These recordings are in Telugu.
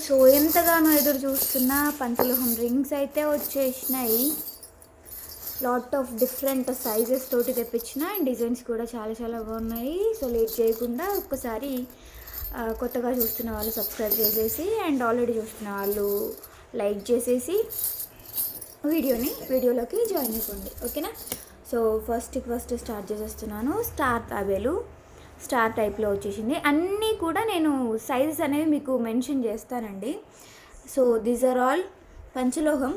సో ఎంతగానో ఎదురు చూస్తున్న పంచలోహం రింగ్స్ అయితే వచ్చేసినాయి. లాట్ ఆఫ్ డిఫరెంట్ సైజెస్ తోటి తెప్పించిన అండ్ డిజైన్స్ కూడా చాలా చాలా బాగున్నాయి. సో లేట్ చేయకుండా ఒక్కసారి కొత్తగా చూస్తున్న వాళ్ళు సబ్స్క్రైబ్ చేసేసి అండ్ ఆల్రెడీ చూస్తున్న వాళ్ళు లైక్ చేసేసి వీడియోలోకి జాయిన్ అయిపోండి, ఓకేనా. సో ఫస్ట్ స్టార్ట్ చేసేస్తున్నాను. స్టార్ తాబేలు స్టార్ టైప్లో వచ్చేసింది. అన్నీ కూడా నేను సైజెస్ అనేవి మీకు మెన్షన్ చేస్తానండి. సో దీస్ ఆర్ ఆల్ పంచలోహం.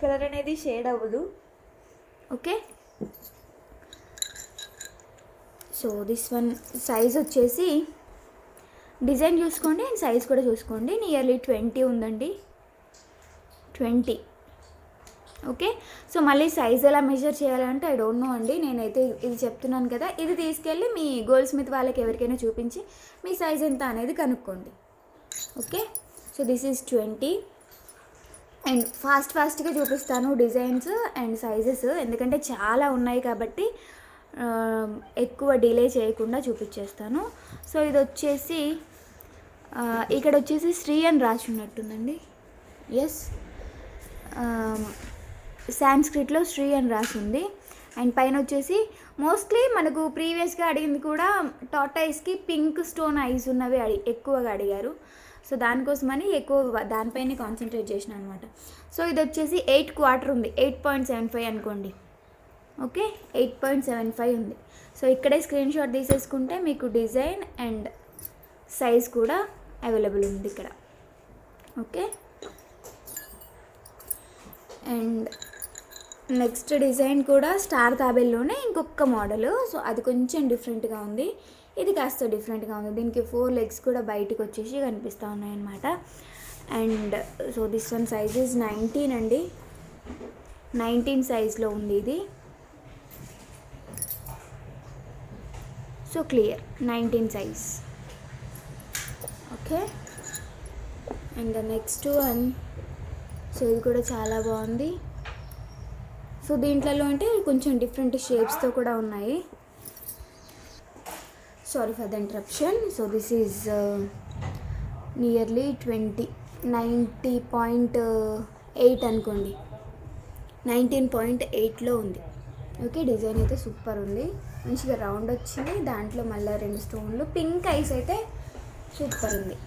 కలర్ అనేది షేడ్ అవ్వదు, okay. So this one size వచ్చేసి డిజైన్ చూసుకోండి అండ్ సైజ్ కూడా చూసుకోండి. నియర్లీ 20 ఉందండి, 20, ఓకే. సో మళ్ళీ సైజ్ ఎలా మెజర్ చేయాలంటే ఐ డోంట్ నో అండి. నేనైతే ఇది చెప్తున్నాను కదా, ఇది తీసుకెళ్ళి మీ గోల్డ్ స్మిత్ వాళ్ళకి ఎవరికైనా చూపించి మీ సైజ్ ఎంత అనేది కనుక్కోండి, okay. So this is 20 and ఫాస్ట్గా చూపిస్తాను డిజైన్స్ అండ్ సైజెస్, ఎందుకంటే చాలా ఉన్నాయి కాబట్టి ఎక్కువ డిలే చేయకుండా చూపించేస్తాను. సో ఇది వచ్చేసి ఇక్కడ వచ్చేసి శ్రీ అని రాసి ఉన్నట్టుందండి. ఎస్, సాంస్క్రిట్లో శ్రీ అని రాసి ఉంది. అండ్ పైన వచ్చేసి మోస్ట్లీ మనకు ప్రీవియస్గా అడిగింది కూడా టాటాయిస్కి పింక్ స్టోన్ ఐస్ ఉన్నవి ఎక్కువగా అడిగారు. సో దానికోసమని ఎక్కువ దానిపైనే కాన్సన్ట్రేట్ చేసిన అనమాట. సో ఇది వచ్చేసి 8/4 ఉంది, 8.75 అనుకోండి, ఓకే. 8.75 ఉంది. సో ఇక్కడే స్క్రీన్ షాట్ తీసేసుకుంటే మీకు డిజైన్ అండ్ సైజ్ కూడా అవైలబుల్ ఉంది ఇక్కడ, ఓకే. అండ్ నెక్స్ట్ డిజైన్ కూడా స్టార్ తాబేల్లోనే ఇంకొక మోడల్. సో అది కొంచెం డిఫరెంట్గా ఉంది, ఇది కాస్త డిఫరెంట్గా ఉంది. దీనికి 4 legs కూడా బయటకు వచ్చేసి కనిపిస్తూ ఉన్నాయన్నమాట. And so this one size is 19 అండి, 19 సైజ్లో ఉంది ఇది. So clear 19 size, okay. And the next one, so ఇది కూడా చాలా బాగుంది. సో దీంట్లో అంటే కొంచెం డిఫరెంట్ షేప్స్తో కూడా ఉన్నాయి. Sorry for the interruption. So this is nearly 90.8 అనుకోండి, 19.8లో ఉంది, ఓకే. డిజైన్ అయితే సూపర్ ఉంది, మంచిగా రౌండ్ వచ్చింది. దాంట్లో మళ్ళీ 2 స్టోన్లు, పింక్ ఐస్ అయితే సూపర్ ఉంది,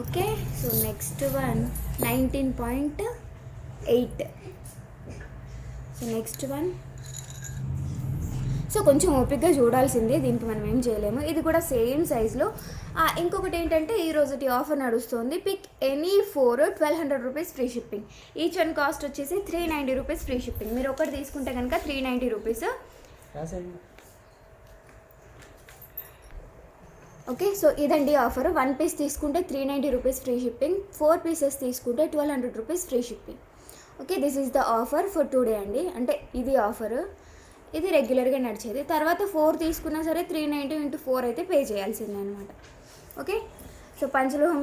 okay. So next one 19.8. So next one, so కొంచెం ఓపిక్గా చూడాల్సిందే, దీనికి మనం ఏం చేయలేము. ఇది కూడా సేమ్ సైజులో. ఇంకొకటి ఏంటంటే ఈరోజుటి ఆఫర్ నడుస్తుంది. Pick any 4 1200 rupees free shipping. Each one cost వచ్చేసి 390 రూపీస్ ఫ్రీ షిప్పింగ్. మీరు ఒకటి తీసుకుంటే కనుక 390 రూపీస్, ఓకే. సో ఇదండి ఆఫర్. 1 పీస్ తీసుకుంటే 390 రూపీస్ ఫ్రీ షిప్పింగ్, 4 పీసెస్ తీసుకుంటే 1200 rupees free shipping, okay. This is the offer for today అండి. అంటే ఇది ఆఫర్, ఇది రెగ్యులర్గా నడిచేది. తర్వాత 4 తీసుకున్నా సరే 390 × 4 అయితే పే చేయాల్సిందే అనమాట, ఓకే. సో పంచలోహం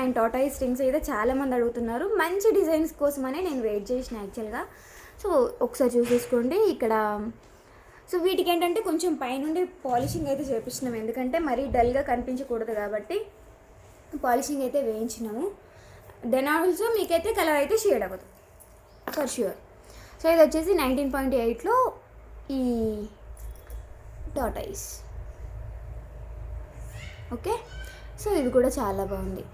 అండ్ టాటాయిస్ రింగ్స్ అయితే చాలామంది అడుగుతున్నారు. మంచి డిజైన్స్ కోసమనే నేను వెయిట్ చేసిన యాక్చువల్గా. సో ఒకసారి చూసేసుకోండి ఇక్కడ. సో వీటికి ఏంటంటే కొంచెం పైనుండి పాలిషింగ్ అయితే చేపించినాము, ఎందుకంటే మరీ డల్గా కనిపించకూడదు కాబట్టి పాలిషింగ్ అయితే వేయించినాము. దెన్ ఆల్సో మీకైతే కలర్ అయితే షేడ్ అవ్వదు ఫర్ ష్యూర్. సో ఇది వచ్చేసి 19.8లో ఈ టాటాయిస్, ఓకే. సో ఇది కూడా చాలా బాగుంది,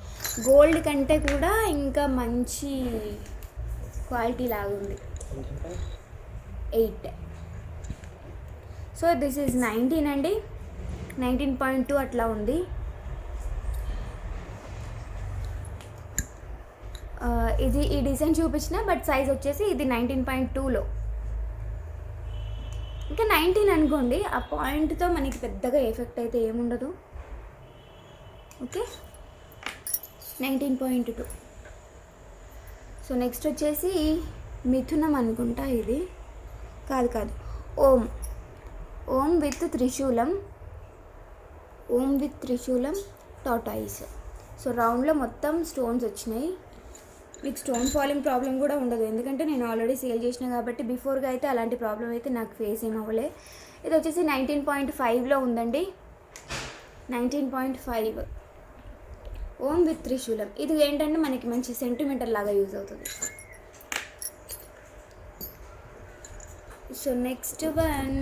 గోల్డ్ కంటే కూడా ఇంకా మంచి క్వాలిటీ లాగా ఉంది. 8. సో దిస్ ఈజ్ 19 అండి, 19.2 అట్లా ఉంది. ఇది ఈ డిజైన్ చూపించిన, బట్ సైజ్ వచ్చేసి ఇది 19.2లో, ఇంకా 19 అనుకోండి. ఆ పాయింట్తో మనకి పెద్దగా ఎఫెక్ట్ అయితే ఏముండదు, ఓకే. 19.2. సో నెక్స్ట్ వచ్చేసి మిథునం అనుకుంటా, ఇది కాదు ఓం విత్ త్రిశూలం టాటాయిస్. సో రౌండ్లో మొత్తం స్టోన్స్ వచ్చినాయి. మీకు స్టోన్ ఫాలింగ్ ప్రాబ్లం కూడా ఉండదు, ఎందుకంటే నేను ఆల్రెడీ సేల్ చేసిన కాబట్టి. బిఫోర్గా అయితే అలాంటి ప్రాబ్లం అయితే నాకు ఫేస్ ఏం అవ్వలే. ఇది వచ్చేసి 19.5లో ఉందండి, 19.5. ఓం విత్ త్రిశూలం. ఇది ఏంటంటే మనకి మంచి సెంటిమెంటల్ లాగా యూజ్ అవుతుంది. So next one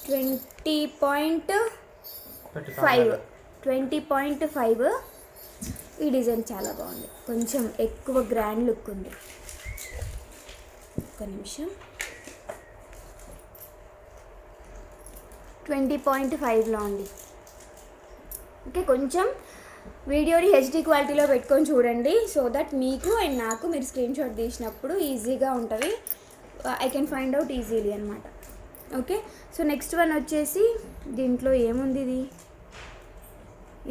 20.5. ఈ డిజైన్ చాలా బాగుంది, కొంచెం ఎక్కువ గ్రాండ్ లుక్ ఉంది. ఒక్క నిమిషం. 20.5లో ఉంది. ఓకే, కొంచెం వీడియోని హెచ్డి క్వాలిటీలో పెట్టుకొని చూడండి, సో దట్ మీకు అండ్ నాకు మీరు స్క్రీన్ షాట్ తీసినప్పుడు ఈజీగా ఉంటుంది. I can find out easily అనమాట. ఓకే, సో నెక్స్ట్ వన్ వచ్చేసి దీంట్లో ఏముంది,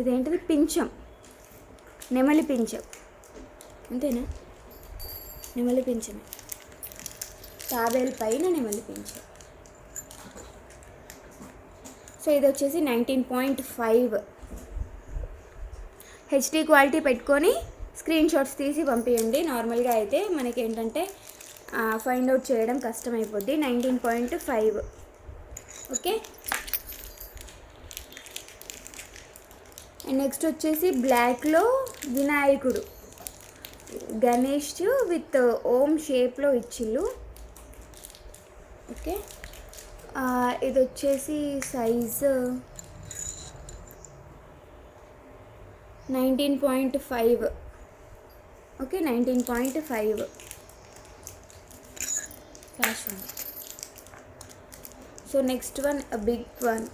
ఇదేంటిది, పించం, నెమలి పించం, అంతేనా? నెమలి పించమే, తాబేలు పైన నెమలి పించం. సో ఇది వచ్చేసి 19.5. హెచ్డి క్వాలిటీ పెట్టుకొని స్క్రీన్ షాట్స్ తీసి పంపించండి. నార్మల్గా అయితే మనకి ఏంటంటే ఫైండ్ అవుట్ చేయడం కష్టమైపోద్ది. 19.5. ఓకే, అండ్ నెక్స్ట్ వచ్చేసి బ్లాక్లో వినాయకుడు, గణేష్ విత్ ఓం షేప్లో ఇచ్చిళ్ళు. ఓకే, ఇది వచ్చేసి సైజు 19.5. ఓకే, 19.5 క్యాష్ ఉంది. So next one big one,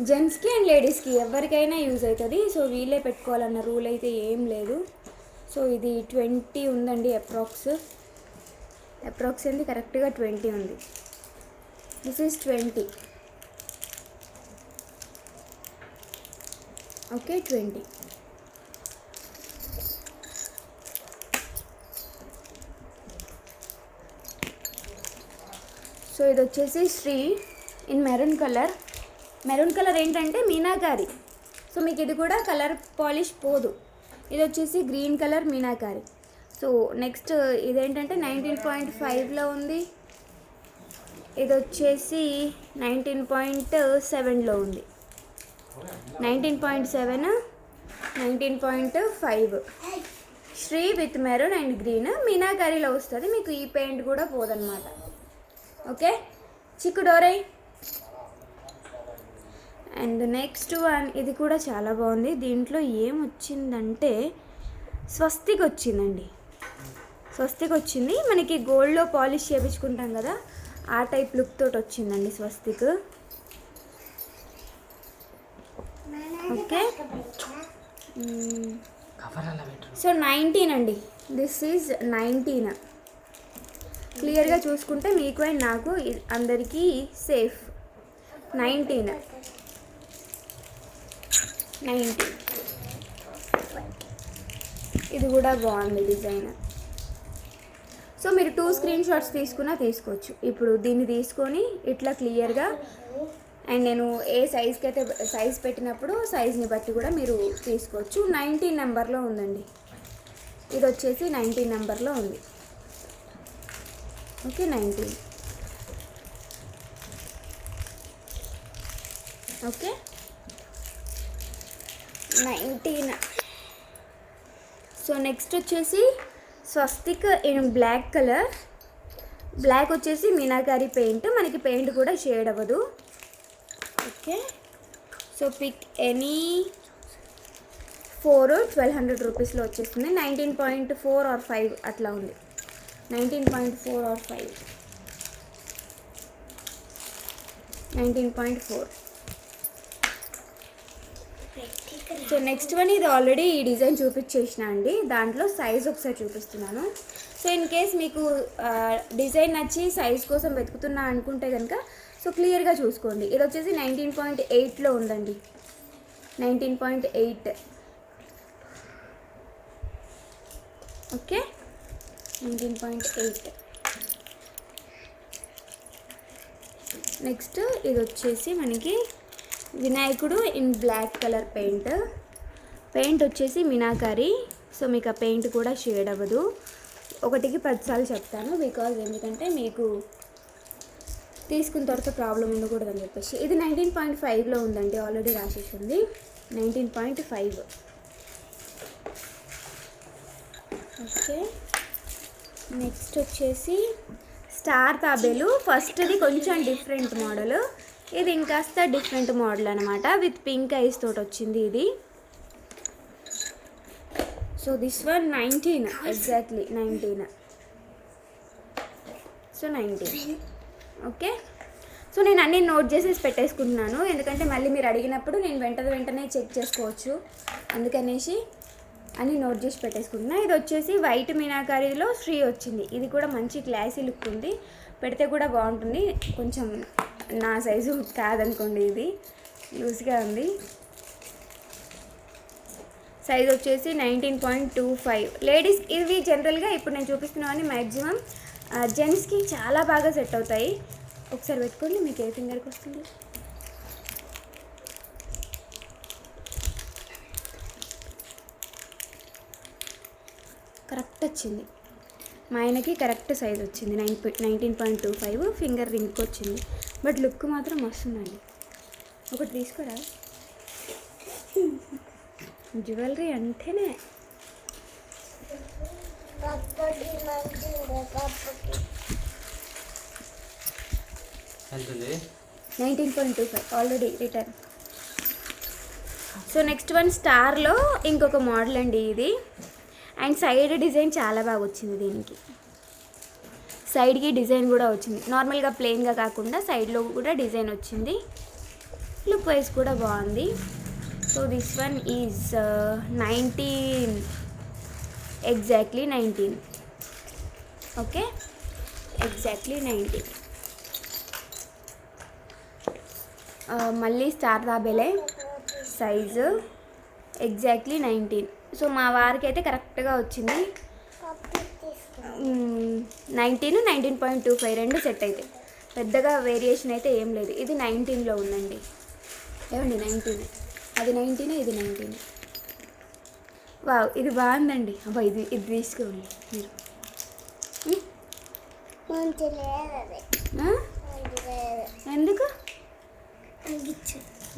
జెంట్స్కి అండ్ లేడీస్కి ఎవరికైనా యూజ్ అవుతుంది. సో వీళ్ళే పెట్టుకోవాలన్న రూల్ అయితే ఏం లేదు. సో ఇది 20 ఉందండి, అప్రాక్స్ ఏంది, కరెక్ట్గా 20 ఉంది. This is 20. ఓకే, 20. సో ఇది వచ్చేసి శ్రీ in maroon colour. Maroon colour ఏంటంటే మీనాకారి. సో మీకు ఇది కూడా కలర్ పాలిష్ పోదు. ఇది వచ్చేసి green colour meenakari. So next ఇదేంటంటే 19.5లో ఉంది. ఇది వచ్చేసి 19.7లో ఉంది. 19.7, 19.5. శ్రీ విత్ మెరూన్ అండ్ గ్రీన్ మీనాకారీలో వస్తుంది. మీకు ఈ పెయింట్ కూడా పోదన్నమాట. ఓకే, చిక్కు డోరై. అండ్ నెక్స్ట్ వన్, ఇది కూడా చాలా బాగుంది. దీంట్లో ఏమొచ్చిందంటే స్వస్తిక్ వచ్చిందండి. స్వస్తిక్ వచ్చింది, మనకి గోల్డ్లో పాలిష్ చేయించుకుంటాం కదా, ఆ టైప్ లుక్ తోటి వచ్చిందండి స్వస్తిక్. ఓకే, సో 19 అండి. This is 19. క్లియర్గా చూసుకుంటే మీకు అండ్ నాకు అందరికీ సేఫ్. 19. ఇది కూడా బాగుంది డిజైన్. సో మీరు 2 స్క్రీన్ షాట్స్ తీసుకున్నా తీసుకోవచ్చు. ఇప్పుడు దీన్ని తీసుకొని ఇట్లా క్లియర్గా, అండ్ నేను ఏ సైజ్కి అయితే సైజ్ పెట్టినప్పుడు సైజ్ని బట్టి కూడా మీరు తీసుకోవచ్చు. 19 నెంబర్లో ఉందండి. ఇది వచ్చేసి 19 నెంబర్లో ఉంది. ఓకే, 19. ఓకే, 19. సో నెక్స్ట్ వచ్చేసి స్వస్తిక్ ఇన్ బ్లాక్ కలర్. బ్లాక్ వచ్చేసి మీనాకారి పెయింట్, మనకి పెయింట్ కూడా షేడ్ అవ్వదు. ఓకే, సో పిక్ ఎనీ 4, 1200 రూపీస్లో వచ్చేస్తుంది. 19.4 or 5 అట్లా ఉంది. 19.4 or 5, 19.4. సో నెక్స్ట్ వన్, ఇది ఆల్రెడీ ఈ డిజైన్ చూపించేసిన అండి. దాంట్లో సైజ్ ఒకసారి చూపిస్తున్నాను. సో ఇన్ కేస్ మీకు డిజైన్ నచ్చి సైజ్ కోసం వెతుకుతున్నా అనుకుంటే కనుక సో క్లియర్గా చూసుకోండి. ఇది వచ్చేసి 19.8లో ఉందండి. 19.8. ఓకే, 19.8. నెక్స్ట్ ఇది వచ్చేసి మనకి వినాయకుడు ఇన్ బ్లాక్ కలర్ పెయింట్ వచ్చేసి మీనాకారి. సో మీకు ఆ పెయింట్ కూడా షేడ్ అవ్వదు. 1కి 10 సార్లు చెప్తాను, బికాజ్ ఎందుకంటే మీకు తీసుకున్న తర్వాత ప్రాబ్లం ఉండకూడదని చెప్పేసి. ఇది 19.5లో ఉందండి, ఆల్రెడీ రాసేసి ఉంది 19.5. ఓకే, నెక్స్ట్ వచ్చేసి స్టార్ తాబేలు. ఫస్ట్ది కొంచెం డిఫరెంట్ మోడల్, ఇది ఇంకాస్త డిఫరెంట్ మోడల్ అనమాట. విత్ పింక్ ఐస్ తోటి వచ్చింది ఇది. So this one 19, exactly 19. So 19. Okay, so నేను అన్నీ నోట్ చేసేసి పెట్టేసుకుంటున్నాను, ఎందుకంటే మళ్ళీ మీరు అడిగినప్పుడు నేను వెంటనే చెక్ చేసుకోవచ్చు, అందుకనేసి అన్నీ నోట్ చేసి పెట్టేసుకుంటున్నాను. ఇది వచ్చేసి వైట్ మీనాకారీలో శ్రీ వచ్చింది. ఇది కూడా మంచి క్లాసీ లుక్ ఉంది, పెడితే కూడా బాగుంటుంది. కొంచెం నా సైజు కాదనుకోండి, ఇది లూజ్గా ఉంది. సైజ్ వచ్చేసి 19.25. లేడీస్ ఇవి జనరల్గా ఇప్పుడు నేను చూపిస్తున్నామని మ్యాక్సిమం జెంట్స్కి చాలా బాగా సెట్ అవుతాయి. ఒకసారి పెట్టుకోండి, మీకు ఏ ఫింగర్కి వస్తుంది. కరెక్ట్ వచ్చింది, మా ఆయనకి కరెక్ట్ సైజ్ వచ్చింది. 19.25 ఫింగర్ రింగ్కి వచ్చింది. బట్ లుక్ మాత్రం వస్తుందండి. ఒకటి తీసుకోరా, జ్యువెలరీ అంటేనే 19.25 already return. So next one స్టార్లో ఇంకొక మోడల్ అండి ఇది. అండ్ సైడ్ డిజైన్ చాలా బాగా వచ్చింది, దీనికి సైడ్కి డిజైన్ కూడా వచ్చింది. నార్మల్గా ప్లెయిన్గా కాకుండా సైడ్లో కూడా డిజైన్ వచ్చింది. లుక్ వైజ్ కూడా బాగుంది. So this one is 19, exactly 19. Okay, exactly 19. మళ్ళీ స్టార్ తాబేలే, సైజు ఎగ్జాక్ట్లీ 19. సో మా వారికి అయితే కరెక్ట్గా వచ్చింది. 19, 19.25 రెండు సెట్ అయితే పెద్దగా వేరియేషన్ అయితే ఏం లేదు. ఇది 19లో ఉందండి, ఏమండి 19, అది 19, ఇది 19. వావ్, ఇది బాగుందండి. అబ్బా ఇది తీసుకోండి మీరు. ఎందుకు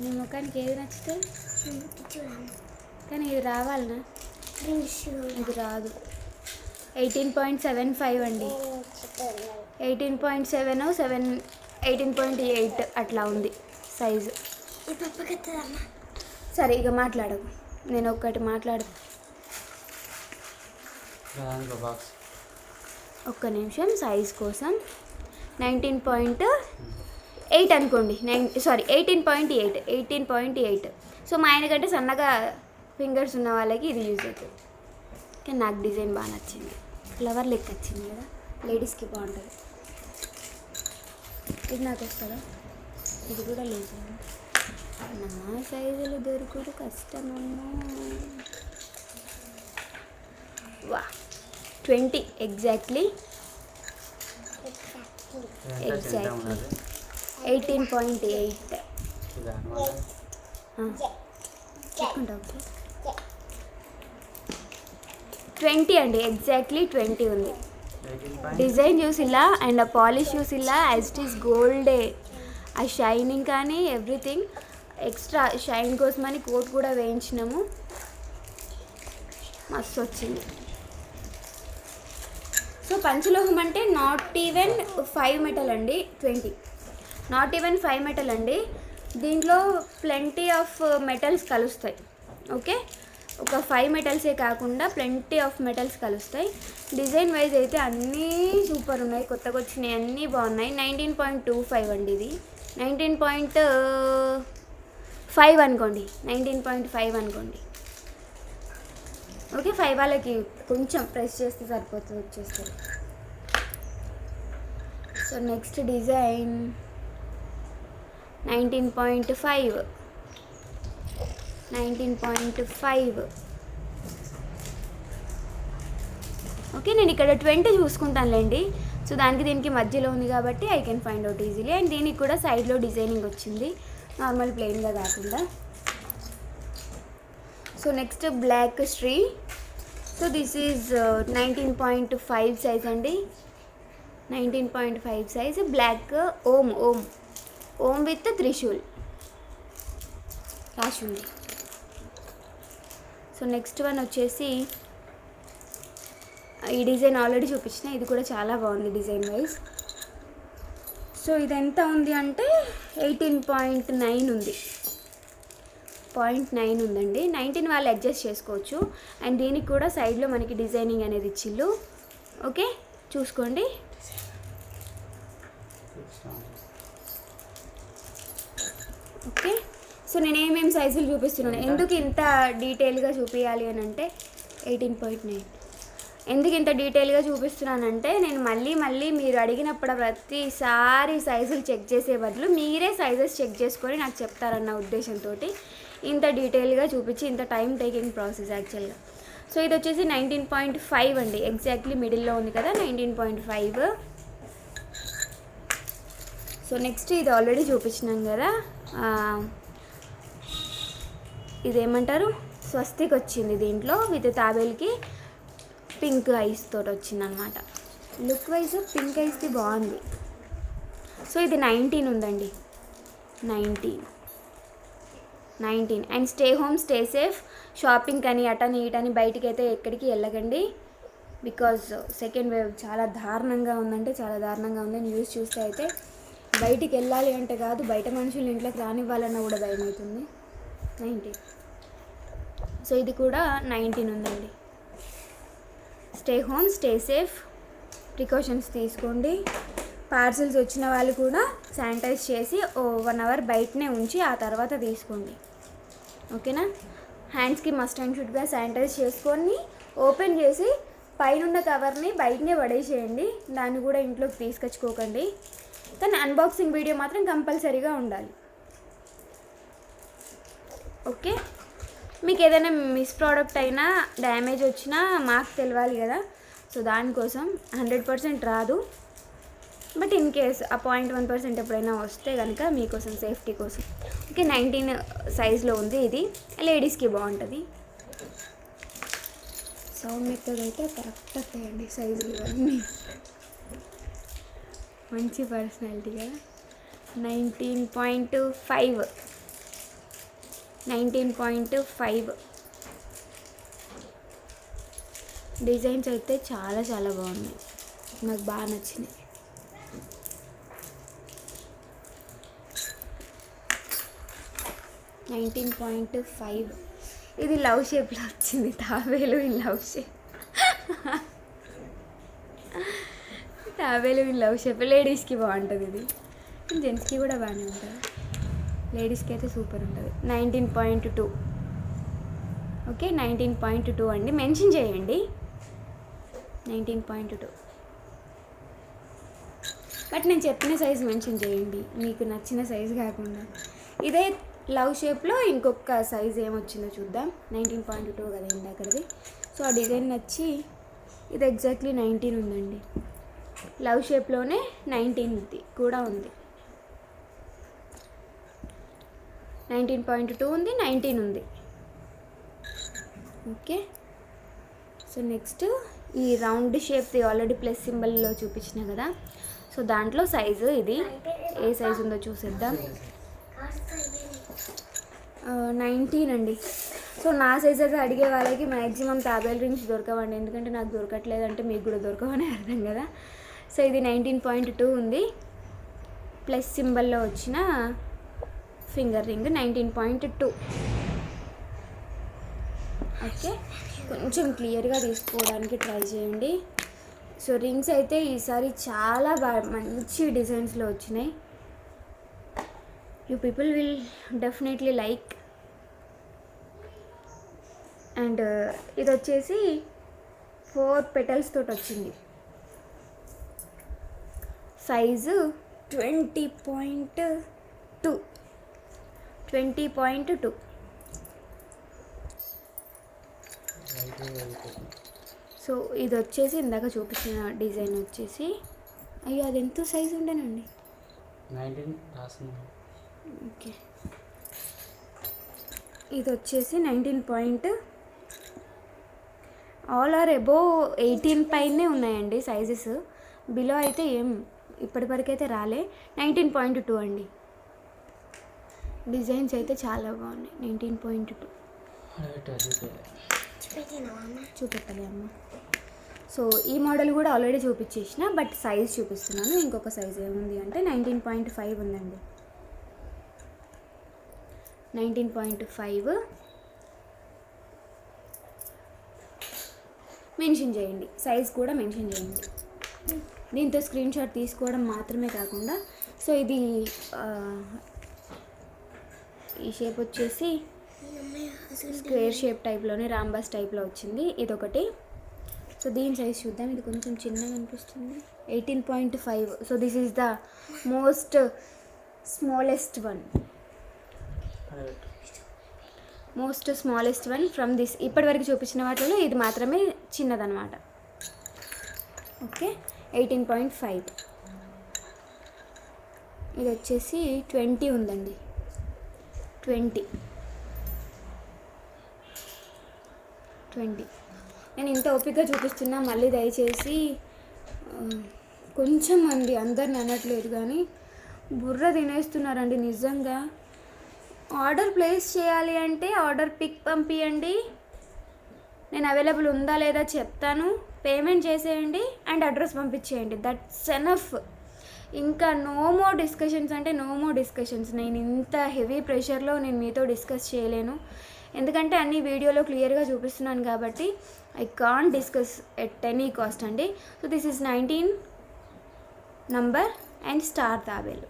నీ ముఖానికి ఏది నచ్చుతుంది? కానీ ఇది రావాలనా? ఇది రాదు. 18.75 అండి, 18.7, 18.8 అట్లా ఉంది సైజు. సరే ఇక మాట్లాడకు, నేను ఒక్కటి మాట్లాడు. ఒక్క నిమిషం, సైజ్ కోసం 19.8 అనుకోండి. 18.8. సో మా ఆయన కంటే సన్నగా ఫింగర్స్ ఉన్న వాళ్ళకి ఇది యూజ్ అవుతుంది. కానీ నాకు డిజైన్ బాగా నచ్చింది, ఫ్లవర్ లెక్క వచ్చింది కదా, లేడీస్కి బాగుంటుంది. ఇది నాకు వస్తుందా? ఇది కూడా లేదు, నా సైజులు దొరుకుడు కష్టమమ్మా. వా 20, ఎగ్జాక్ట్లీ 18.8. చెప్పుకుంటా. ఓకే 20 అండి, ఎగ్జాక్ట్లీ 20 ఉంది. డిజైన్ చూసిలా అండ్ ఆ పాలిష్ చూసిలా, యాజ్ ఇట్ ఈస్ గోల్డే. ఆ షైనింగ్ కానీ ఎవ్రీథింగ్ ఎక్స్ట్రా షైన్ కోసమని కోట్ కూడా వేయించినాము, మస్తు వచ్చింది. సో పంచలోహం అంటే నాట్ ఈవెన్ 5 మెటల్ అండి, 20 నాట్ ఈవెన్ 5 మెటల్ అండి. దీంట్లో ప్లెంటీ ఆఫ్ మెటల్స్ కలుస్తాయి. ఓకే, ఒక 5 మెటల్సే కాకుండా ప్లెంటీ ఆఫ్ మెటల్స్ కలుస్తాయి. డిజైన్ వైజ్ అయితే అన్నీ సూపర్ ఉన్నాయి, కొత్తగా వచ్చినాయి, అన్నీ బాగున్నాయి. 19.25 అండి, ఇది 19.5 అనుకోండి, 19.5 అనుకోండి. ఓకే, 5 వాళ్ళకి కొంచెం ప్రెస్ చేస్తే సరిపోతుంది, వచ్చేస్తుంది. So next design 19.5. ఓకే, నేను ఇక్కడ 20 చూసుకుంటానులేండి. సో దానికి దీనికి మధ్యలో ఉంది కాబట్టి I can find out easily. And దీనికి కూడా సైడ్లో డిజైనింగ్ వచ్చింది, నార్మల్ ప్లెయిన్గా కాకుండా. సో నెక్స్ట్ బ్లాక్ శ్రీ. సో దిస్ ఈజ్ 19.5 సైజ్ అండి. 19.5 size black Om Om Om with Trishul రాసి ఉంది. సో నెక్స్ట్ వన్ వచ్చేసి ఈ డిజైన్ ఆల్రెడీ చూపించిన, ఇది కూడా చాలా బాగుంది డిజైన్ వైజ్. సో ఇది ఎంత ఉంది అంటే 18.9 ఉంది, 0.9 ఉందండి. 19 వాళ్ళు అడ్జస్ట్ చేసుకోవచ్చు. అండ్ దీనికి కూడా సైడ్లో మనకి డిజైనింగ్ అనేది ఇచ్చిళ్ళు. ఓకే చూసుకోండి. ఓకే సో నేను ఏమేమి సైజులు చూపిస్తున్నాను, ఎందుకు ఇంత డీటెయిల్గా చూపించాలి అని అంటే 18.9 ఎందుకు ఇంత డీటెయిల్గా చూపిస్తున్నానంటే, నేను మళ్ళీ మీరు అడిగినప్పుడు ప్రతిసారి సైజులు చెక్ చేసే బదులు మీరే సైజెస్ చెక్ చేసుకొని నాకు చెప్తారన్న ఉద్దేశంతో ఇంత డీటెయిల్గా చూపించి, ఇంత టైం టేకింగ్ ప్రాసెస్ యాక్చువల్గా. సో ఇది వచ్చేసి 19.5 అండి, ఎగ్జాక్ట్లీ మిడిల్లో ఉంది కదా 19.5. సో నెక్స్ట్ ఇది ఆల్రెడీ చూపించినాం కదా, ఇదేమంటారు స్వస్తిక్ వచ్చింది దీంట్లో విత్ తాబేల్కి పింక్ ఐస్ తోటి వచ్చింది అనమాట. లుక్ వైజ్ పింక్ ఐస్ది బాగుంది. సో ఇది 19 ఉందండి, 19 and stay home stay safe. Shopping కానీ అటని ఇటని బయటికి అయితే ఎక్కడికి వెళ్ళకండి, బికాజ్ సెకండ్ వేవ్ చాలా దారుణంగా ఉందంటే చాలా దారుణంగా ఉంది. న్యూస్ చూస్తే అయితే బయటికి వెళ్ళాలి అంటే కాదు, బయట మనుషులు ఇంట్లోకి రానివ్వాలన్నా కూడా భయం అవుతుంది. 19. సో ఇది కూడా 19 ఉందండి. Stay home stay safe, precautions తీసుకోండి. పార్సిల్స్ వచ్చిన వాళ్ళు కూడా శానిటైజ్ చేసి 1 అవర్ బయటనే ఉంచి ఆ తర్వాత తీసుకోండి. ఓకేనా. హ్యాండ్స్కి మస్ట్ అండ్ షుడ్గా శానిటైజ్ చేసుకొని ఓపెన్ చేసి పైన కవర్ని బయటనే పడేసేయండి, దాన్ని కూడా ఇంట్లోకి తీసుకొచ్చుకోకండి. కానీ అన్బాక్సింగ్ వీడియో మాత్రం కంపల్సరీగా ఉండాలి. ఓకే. మీకు ఏదైనా మిస్ ప్రోడక్ట్ అయినా డ్యామేజ్ వచ్చినా మాకు తెలియాలి కదా. సో దానికోసం 100% రాదు, బట్ ఇన్ కేస్ ఆ 0.1% ఎప్పుడైనా వస్తే కనుక మీకోసం సేఫ్టీ కోసం. ఓకే 19 సైజ్లో ఉంది, ఇది లేడీస్కి బాగుంటుంది. సౌండ్ మెథడ్ అయితే కరెక్ట్ వస్తాయండి సైజులు ఇవన్నీ, మంచి పర్సనాలిటీ కదా. 19.5 డిజైన్స్ అయితే చాలా చాలా బాగున్నాయి, నాకు బాగా నచ్చినాయి. ఇది లవ్ షేప్లో వచ్చింది, తాబేలు ఇన్ లవ్ షేప్. తాబేలు ఇన్ లవ్ షేప్ లేడీస్కి బాగుంటుంది, ఇది జెంట్స్కి కూడా బాగానే ఉంటుంది, లేడీస్కి అయితే సూపర్ ఉంటుంది. 19.2. ఓకే 19.2 అండి, మెన్షన్ చేయండి 19.2. బట్ నేను చెప్పిన సైజు మెన్షన్ చేయండి, మీకు నచ్చిన సైజు కాకుండా. ఇదే లవ్ షేప్లో ఇంకొక సైజ్ ఏమొచ్చిందో చూద్దాం. 19.2 కదా ఇందాకది. సో ఆ డిజైన్ నచ్చి ఇది ఎగ్జాక్ట్లీ 19 ఉందండి, లవ్ షేప్లోనే 19 కూడా ఉంది. 19.2 ఉంది, 19 ఉంది. ఓకే. సో నెక్స్ట్ ఈ రౌండ్ షేప్ది ఆల్రెడీ ప్లస్ సింబల్లో చూపించిన కదా, సో దాంట్లో సైజు ఇది ఏ సైజు ఉందో చూసేద్దాం. 19 అండి. సో నా సైజ్ అయితే అడిగే వాళ్ళకి మ్యాక్సిమం తాబేల్ రింగ్స్ దొరకవండి, ఎందుకంటే నాకు దొరకట్లేదంటే మీకు కూడా దొరకవని అర్థం కదా. సో ఇది 19.2 ఉంది, ప్లస్ సింబల్లో వచ్చిన ఫింగర్ రింగ్ 19.2. ఓకే కొంచెం క్లియర్గా తీసుకోవడానికి ట్రై చేయండి. సో రింగ్స్ అయితే ఈసారి చాలా బాగా మంచి డిజైన్స్లో వచ్చినాయి. You people will definitely like. And ఇది వచ్చేసి 4 పెటల్స్ తోటి వచ్చింది, సైజు 20.2. సో ఇది వచ్చేసి ఇందాక చూపించిన డిజైన్ వచ్చేసి, అయ్యో అది ఎంత సైజు ఉండేనండి, 19. ఓకే ఇది వచ్చేసి 19. ఆల్ ఆర్ అబోవ్ 18 పైనే ఉన్నాయండి సైజెస్. బిలో అయితే ఏం ఇప్పటివరకైతే రాలే. 19.2 అండి. డిజైన్స్ అయితే చాలా బాగున్నాయి. 19.2 చూపెట్టాలి అమ్మ. సో ఈ మోడల్ కూడా ఆల్రెడీ చూపించేసిన, బట్ సైజ్ చూపిస్తున్నాను. ఇంకొక సైజ్ ఏముంది అంటే 19.5 ఉందండి. 19.5 మెన్షన్ చేయండి, సైజ్ కూడా మెన్షన్ చేయండి. దీంతో స్క్రీన్ షాట్ తీసుకోవడం మాత్రమే కాకుండా, సో ఇది ఈ షేప్ వచ్చేసి స్క్వేర్ షేప్ టైప్లోనే రాంబాస్ టైప్లో వచ్చింది. ఇదొకటి. సో దీని సైజ్ చూద్దాం. ఇది కొంచెం చిన్నగా అనిపిస్తుంది. 18.5. So this is the most smallest one. Most smallest one from this. ఇప్పటివరకు చూపించిన వాటిలో ఇది మాత్రమే చిన్నదనమాట. ఓకే, 18.5. ఇది వచ్చేసి 20 ఉందండి. 20. నేను ఇంత ఓపికగా చూపిస్తున్నా, మళ్ళీ దయచేసి కొంచెం మంది, అందరిని అనట్లేదు కానీ బుర్ర తినేస్తున్నారండి నిజంగా. ఆర్డర్ ప్లేస్ చేయాలి అంటే ఆర్డర్ పిక్ పంపించండి, నేను అవైలబుల్ ఉందా లేదా చెప్తాను, పేమెంట్ చేసేయండి అండ్ అడ్రస్ పంపించేయండి. That's enough. ఇంకా నో మోర్ డిస్కషన్స్ అంటే నో మోర్ డిస్కషన్స్. నేను ఇంత హెవీ ప్రెషర్లో నేను మీతో డిస్కస్ చేయలేను, ఎందుకంటే అన్ని వీడియోలో క్లియర్గా చూపిస్తున్నాను కాబట్టి I can't discuss at any cost అండి. So this is 19 number and star తాబేలు.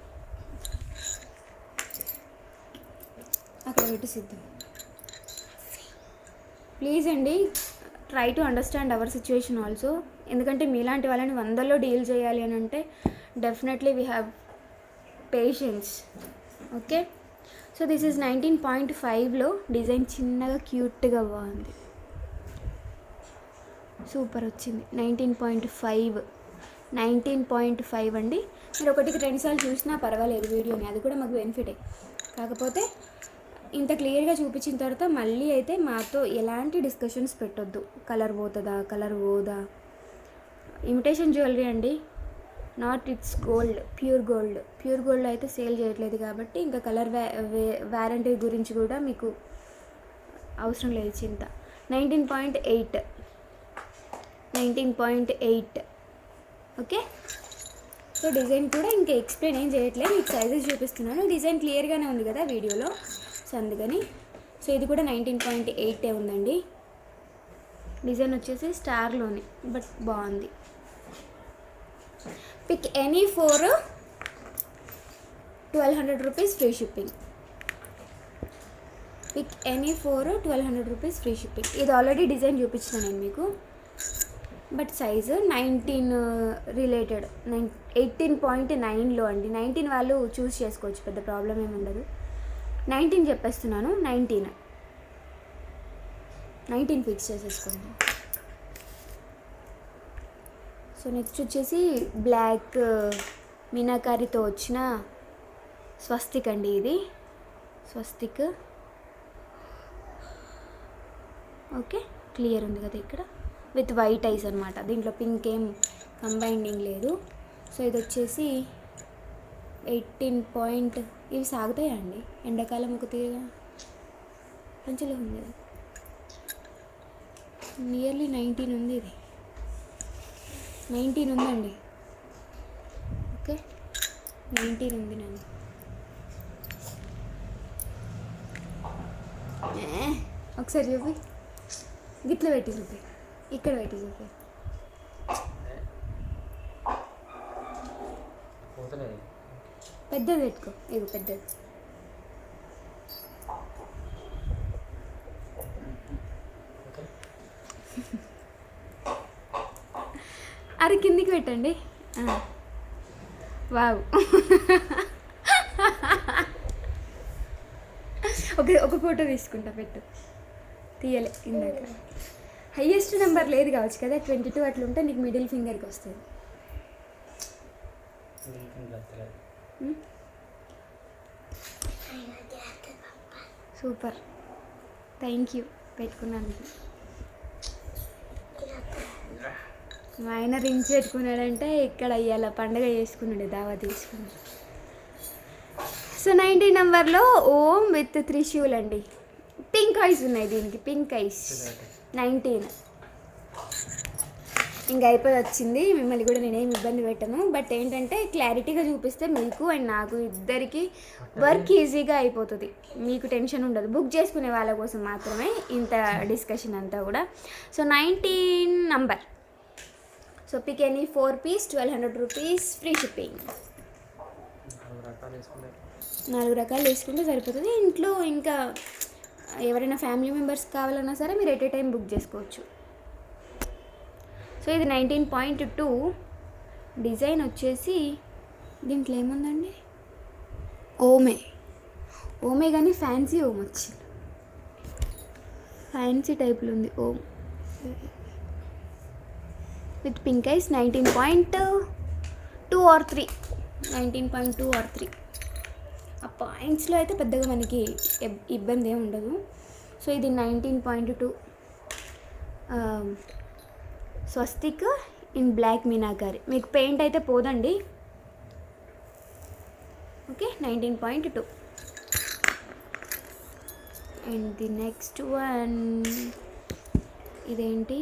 అక్కడ పెట్టి సిద్ధం. ప్లీజ్ అండి, try to understand our situation also. ఎందుకంటే మీలాంటి వాళ్ళని 100లో డీల్ చేయాలి అని అంటే definitely we have patience. Okay, so this is 19.5లో డిజైన్ చిన్నగా క్యూట్గా బాగుంది, సూపర్ వచ్చింది. 19.5 అండి. మీరు ఒకటికి 2 సార్లు చూసినా పర్వాలేదు వీడియోని, అది కూడా మాకు బెనిఫిటే. కాకపోతే ఇంత క్లియర్గా చూపించిన తర్వాత మళ్ళీ అయితే మాతో ఎలాంటి డిస్కషన్స్ పెట్టొద్దు. కలర్ పోతుందా, కలర్ పోదా. ఇమిటేషన్ జ్యువెలరీ అండి, not it's gold, pure gold. Pure gold అయితే సేల్ చేయట్లేదు కాబట్టి ఇంకా కలర్ వ్యారంటీ గురించి కూడా మీకు అవసరం లేదు చింత. 19.8. ఓకే, సో డిజైన్ కూడా ఇంకా ఎక్స్ప్లెయిన్ ఏం చేయట్లేదు, మీకు సైజెస్ చూపిస్తున్నాను. డిజైన్ క్లియర్గానే ఉంది కదా వీడియోలో, సో అందుకని. సో ఇది కూడా 19.8 ఉందండి. డిజైన్ వచ్చేసి స్టార్లోనే, బట్ బాగుంది. Pick any four 1200 rupees free shipping. Pick any four 1200 rupees free shipping. ఇది ఆల్రెడీ డిజైన్ చూపించిన నేను మీకు, బట్ సైజు 19 రిలేటెడ్. 18.9లో అండి. 19 వాళ్ళు చూస్ చేసుకోవచ్చు, పెద్ద ప్రాబ్లం ఏమి ఉండదు. 19 చెప్పేస్తున్నాను, 19 ఫిక్స్ చేసేసుకోండి. సో నెక్స్ట్ వచ్చేసి బ్లాక్ మీనాకారితో వచ్చిన స్వస్తిక్ అండి. ఇది స్వస్తిక్. ఓకే, క్లియర్ ఉంది కదా ఇక్కడ, విత్ వైట్ ఐస్ అనమాట. దీంట్లో పింక్ ఏం కంబైండింగ్ లేదు. సో ఇది వచ్చేసి 18. ఇవి సాగుతాయా అండి ఎండాకాలం ఒక తీరుగా? మంచిగా ఉంది అది. నియర్లీ 19 ఉంది. ఇది 19 ఉందండి. ఓకే, 19 ఉంది. నన్ను ఒకసారి చూపి, గిట్ల పెట్టి చూపి, ఇక్కడ పెట్టి చూపి. పెద్దది పెట్టుకో, ఇది పెద్దది. అది కిందికి పెట్టండి. వావ్, ఒక ఫోటో తీసుకుంటా, పెట్టు. తీయలే ఇందాక. హైయెస్ట్ నెంబర్ లేదు కావచ్చు కదా, 22 అట్లా ఉంటే నీకు మిడిల్ ఫింగర్కి వస్తుంది. సూపర్, థ్యాంక్ యూ పెట్టుకున్నాను. మా ఆయన రింగ్స్ పెట్టుకున్నాడంటే ఇక్కడ ఇవాళ పండగ చేసుకున్నాడు, దావా తీసుకున్నాడు. సో 19 నెంబర్లో ఓం విత్ త్రిశూల్ అండి. పింక్ ఐస్ ఉన్నాయి దీనికి, పింక్ ఐస్. 19 ఇంకా అయిపోయి వచ్చింది. మిమ్మల్ని కూడా నేనేం ఇబ్బంది పెట్టను, బట్ ఏంటంటే క్లారిటీగా చూపిస్తే మీకు అండ్ నాకు ఇద్దరికి వర్క్ ఈజీగా అయిపోతుంది, మీకు టెన్షన్ ఉండదు. బుక్ చేసుకునే వాళ్ళ కోసం మాత్రమే ఇంత డిస్కషన్ అంతా కూడా. So 19 number. So pick any 4 pieces, 1200 rupees free shipping. 4 రకాలు వేసుకుంటే సరిపోతుంది. ఇంట్లో ఇంకా ఎవరైనా ఫ్యామిలీ మెంబర్స్ కావాలన్నా సరే మీరు ఎట్ ఏ టైం బుక్ చేసుకోవచ్చు. సో ఇది 19.2. డిజైన్ వచ్చేసి దీంట్లో ఏముందండి, ఓమే కానీ ఫ్యాన్సీ ఓమ్ వచ్చింది, ఫ్యాన్సీ టైప్లో ఉంది ohm with pink eyes. 19.2 or 3, 19.2 or 3. ఆ పాయింట్స్లో అయితే పెద్దగా మనకి ఇబ్బంది ఏమి ఉండదు. సో ఇది 19.2 స్వస్తిక్ ఇన్ బ్లాక్ మీనాకారి. మీకు పెయింట్ అయితే పోదండి. Okay, 19.2. And the next one ఇదేంటి,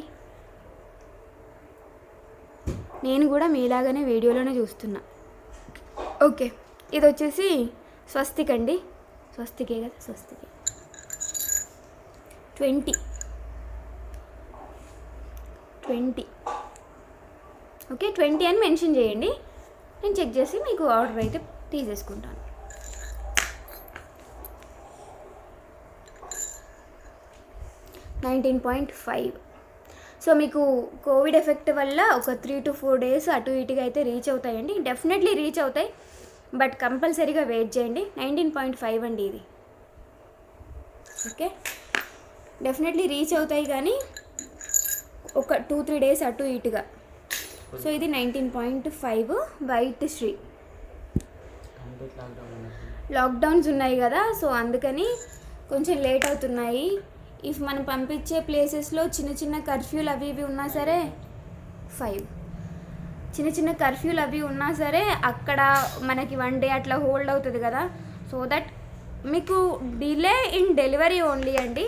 నేను కూడా మీలాగానే వీడియోలోనే చూస్తున్నా. ఓకే, ఇది వచ్చేసి స్వస్తిక్ అండి, స్వస్తికే కదా, స్వస్తికే. 20. ఓకే, 20 అని మెన్షన్ చేయండి, నేను చెక్ చేసి మీకు ఆర్డర్ అయితే తీసేసుకుంటాను. $19.5. సో మీకు కోవిడ్ ఎఫెక్ట్ వల్ల ఒక 3 to 4 days అటు ఇటుగా అయితే రీచ్ అవుతాయండి, డెఫినెట్లీ రీచ్ అవుతాయి, బట్ కంపల్సరీగా వెయిట్ చేయండి. 19.5 అండి ఇది. ఓకే, డెఫినెట్లీ రీచ్ అవుతాయి కానీ ఒక 2-3 days అటు ఇటుగా. సో ఇది 19.5 వైట్ శ్రీ. లాక్డౌన్స్ ఉన్నాయి కదా, సో అందుకని కొంచెం లేట్ అవుతున్నాయి. ఇఫ్ మనం పంపించే ప్లేసెస్లో చిన్న చిన్న కర్ఫ్యూలు అవి ఇవి ఉన్నా సరే 5 చిన్న కర్ఫ్యూలు అవి ఉన్నా సరే అక్కడ మనకి 1 day అట్లా హోల్డ్ అవుతుంది కదా, సో దట్ మీకు డిలే ఇన్ డెలివరీ ఓన్లీ అండి,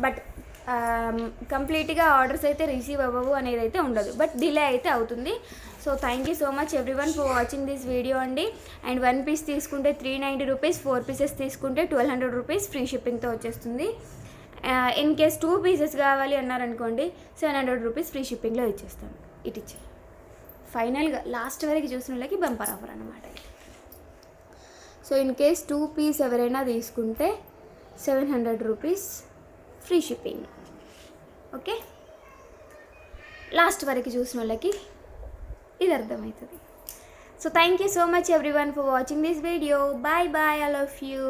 బట్ కంప్లీట్గా ఆర్డర్స్ అయితే రిసీవ్ అవ్వవు అనేది అయితే ఉండదు, బట్ డిలే అయితే అవుతుంది. So thank you so much everyone for watching this video అండి. అండ్ 1 piece తీసుకుంటే 390 రూపీస్, 4 pieces తీసుకుంటే 1200 రూపీస్ ఫ్రీ షిప్పింగ్తో వచ్చేస్తుంది. ఇన్ కేస్ 2 pieces కావాలి అన్నారనుకోండి 700 రూపీస్ ఫ్రీ షిప్పింగ్లో ఇచ్చేస్తాను. ఇటు ఇచ్చే ఫైనల్గా లాస్ట్ వరకు చూసిన వాళ్ళకి బంపర్ ఆఫర్ అన్నమాట. సో ఇన్ కేస్ 2 piece ఎవరైనా తీసుకుంటే 700 rupees free shipping. Okay, last వరకు చూసిన వాళ్ళకి ఇది అర్థమవుతుంది. So thank you so much everyone for watching this video. Bye bye, I love you.